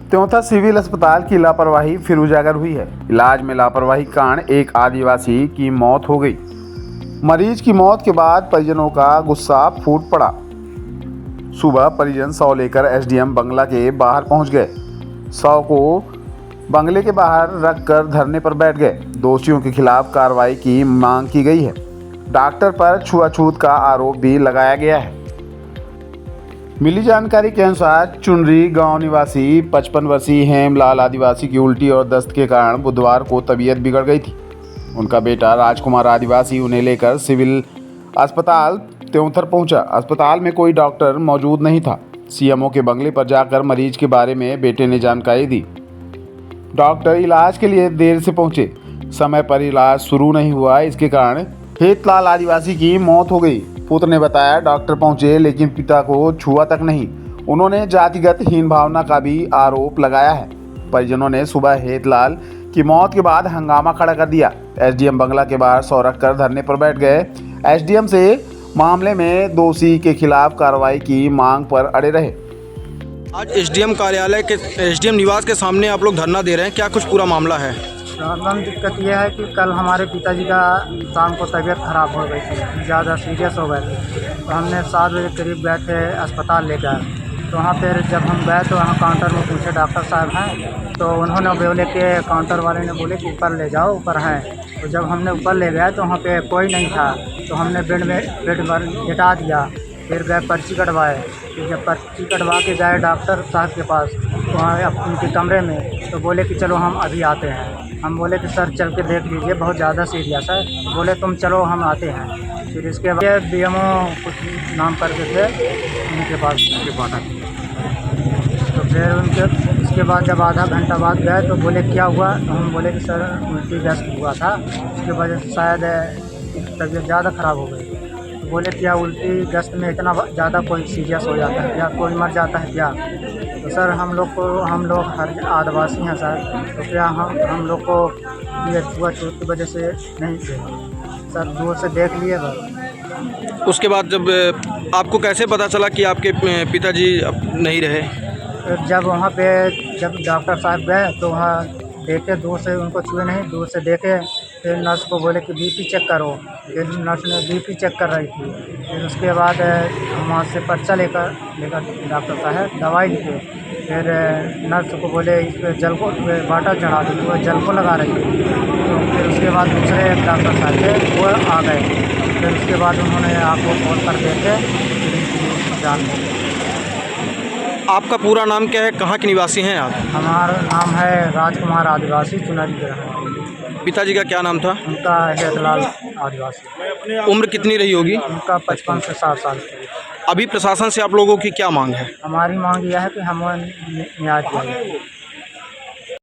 त्योंथा civil अस्पताल की लापरवाही फिर उजागर हुई है। इलाज में लापरवाही के कारण एक आदिवासी की मौत हो गई। मरीज की मौत के बाद परिजनों का गुस्सा फूट पड़ा। सुबह परिजन शव लेकर एसडीएम बंगला के बाहर पहुंच गए। शव को बंगले के बाहर रखकर धरने पर बैठ गए। दोषियों के खिलाफ कार्रवाई की मांग की गई है। डॉक्टर पर छुआछूत का आरोप भी लगाया गया है। मिली जानकारी के अनुसार चुनरी गांव निवासी 55 वर्षीय हेमलाल आदिवासी की उल्टी और दस्त के कारण बुधवार को तबीयत बिगड़ गई थी। उनका बेटा राजकुमार आदिवासी उन्हें लेकर सिविल अस्पताल त्योंथर पहुंचा। अस्पताल में कोई डॉक्टर मौजूद नहीं था। सीएमओ के बंगले पर जाकर मरीज के बारे में बेटे ने जानकारी दी। डॉक्टर इलाज के लिए देर से पहुंचे। समय पर इलाज शुरू नहीं हुआ, इसके कारण हेतलाल आदिवासी की मौत हो गई। पुत्र ने बताया, डॉक्टर पहुंचे लेकिन पिता को छुआ तक नहीं। उन्होंने जातिगत हीन भावना का भी आरोप लगाया है। परिजनों ने सुबह हेतलाल की मौत के बाद हंगामा खड़ा कर दिया। एसडीएम बंगला के बाहर शव रखकर धरने पर बैठ गए। एसडीएम से मामले में दोषी के खिलाफ कार्रवाई की मांग पर अड़े रहे। आज एसडीएम कार्यालय के एसडीएम निवास के सामने आप लोग धरना दे रहे हैं, क्या कुछ पूरा मामला है? प्रॉब्लम दिक्कत यह है कि कल हमारे पिताजी का शाम को तबीयत खराब हो गई थी, ज़्यादा सीरियस हो गए थे। तो हमने 7 बजे करीब गए थे अस्पताल लेकर। तो वहाँ पर जब हम गए तो वहाँ काउंटर में पूछे डॉक्टर साहब हैं, तो उन्होंने बोले कि काउंटर वाले ने बोले कि ऊपर ले जाओ, ऊपर हैं। तो जब हमने ऊपर ले गया तो वहाँ पे कोई नहीं था। तो हमने बेड पर लिटा दिया। फिर गए पर्ची कटवाए। फिर जब पर्ची कटवा के गए डॉक्टर साहब के पास, तो वहाँ उनके कमरे में, तो बोले कि चलो हम अभी आते हैं। हम बोले कि सर चल के देख लीजिए, बहुत ज़्यादा सीरियस है। बोले तुम चलो हम आते हैं। फिर इसके बाद बीएमओ कुछ नाम करके थे, उनके पास रिपोर्ट आई। तो फिर उसके बाद जब आधा घंटा बाद गए तो बोले क्या हुआ, तो हम बोले कि सर उल्टी गैस हुआ था, उसकी वजह से शायद तबीयत ज़्यादा ख़राब हो गई। तो बोले क्या उल्टी गैस में इतना ज़्यादा कोई सीरियस हो जाता है क्या, कोई मर जाता है क्या? तो सर हम लोग हर आदिवासी हैं सर, तो क्या हम लोग को ये छुआछूत की वजह से नहीं थे सर, दूर से देख लिए सर। उसके बाद जब आपको कैसे पता चला कि आपके पिताजी अब नहीं रहे? जब वहाँ पे जब डॉक्टर साहब गए तो वहाँ देखे, दूर से उनको छुए नहीं, दूर से देखे। फिर नर्स को बोले कि बीपी चेक करो। फिर नर्स ने बीपी चेक कर रही थी। फिर उसके बाद हम वहाँ से पर्चा लेकर डॉक्टर साहब दवाई लिखे। फिर नर्स को बोले इस पर जल को वाटर चढ़ा दी, वो जल को लगा रही थी। तो फिर उसके बाद दूसरे डॉक्टर साहब थे, वो आ गए। फिर उसके बाद उन्होंने आपको फोन कर देते जान। आपका पूरा नाम क्या है, कहाँ के निवासी हैं आप? हमारा नाम है राजकुमार आदिवासी, चुनरी के रहने। पिताजी का क्या नाम था? उनका हेतलाल आदिवासी। उम्र कितनी रही होगी? उनका 55 से 60 साल। अभी प्रशासन से आप लोगों की क्या मांग है? हमारी मांग यह है कि हमें न्याय दिया जाए।